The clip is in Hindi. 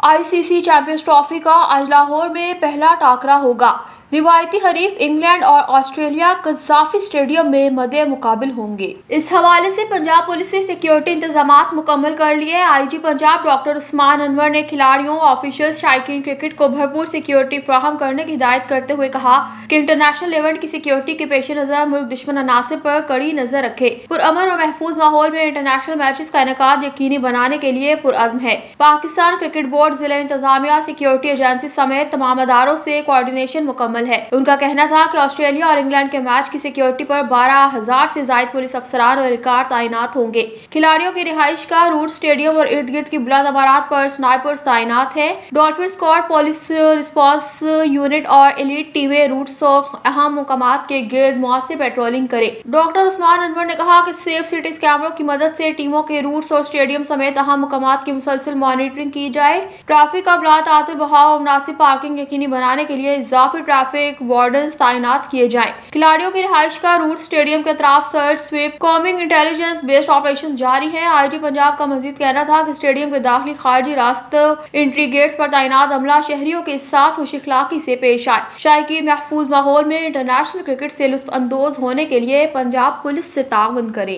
आईसीसी चैंपियंस ट्रॉफी का आज लाहौर में पहला टाकरा होगा। रिवायती हरीफ इंग्लैंड और ऑस्ट्रेलिया कज़ाफी स्टेडियम में मद्दे मुकाबिल होंगे। इस हवाले से पंजाब पुलिस ने सिक्योरिटी इंतजामात मुकम्मल कर लिए। आईजी पंजाब डॉक्टर उस्मान अनवर ने खिलाड़ियों, ऑफिशियल्स, शायकीन क्रिकेट को भरपूर सिक्योरिटी फराहम करने की हिदायत करते हुए कहा कि इंटरनेशनल इवेंट की सिक्योरिटी के पेश नजर मुल्क दुश्मन अनासिर पर कड़ी नजर रखे। पुरअमन और महफूज माहौल में इंटरनेशनल मैचेस का इनेकाद यकीनी बनाने के लिए पुरअज़्म है। पाकिस्तान क्रिकेट बोर्ड, जिला इंतजामिया, सिक्योरिटी एजेंसी समेत तमाम अदारों से कोऑर्डिनेशन मुकम्मल है। उनका कहना था कि ऑस्ट्रेलिया और इंग्लैंड के मैच की सिक्योरिटी पर 12,000 से ज्यादा पुलिस अफसरान और एहलकार तैनात होंगे। खिलाड़ियों की रिहाइश का रूट स्टेडियम और इर्द गिर्द की बुलंद इमारत पर स्नाइपर्स तैनात हैं। Dolphin squad, police response unit और एलीट टीमें रूट्स और अहम मुकामात के गिर्द मुअस्सिर पेट्रोलिंग करें। डॉक्टर उस्मान अनवर ने कहा कि सेफ सिटीज कैमरों की मदद से टीमों के रूट्स और स्टेडियम समेत अहम मुकामात की मुसलसल मॉनिटरिंग की जाए। ट्रैफिक का तातुल बहाव और मुनासिब पार्किंग यकीनी बनाने के लिए इजाफी ट्रैफिक वार्डन्स तैनात किए जाएं। खिलाड़ियों की रिहाइश का रूट स्टेडियम के अतराफ search, sweep, combing, intelligence based operation जारी है। आईजी पंजाब का मजीद कहना था कि स्टेडियम के दाखिली खारजी रास्ते एंट्री गेट्स पर तैनात अमला शहरियों के साथ खुश अखलाकी से पेश आए। शायकीन महफूज माहौल में इंटरनेशनल क्रिकेट से लुत्फ अंदोज होने के लिए पंजाब पुलिस से ताउन करें।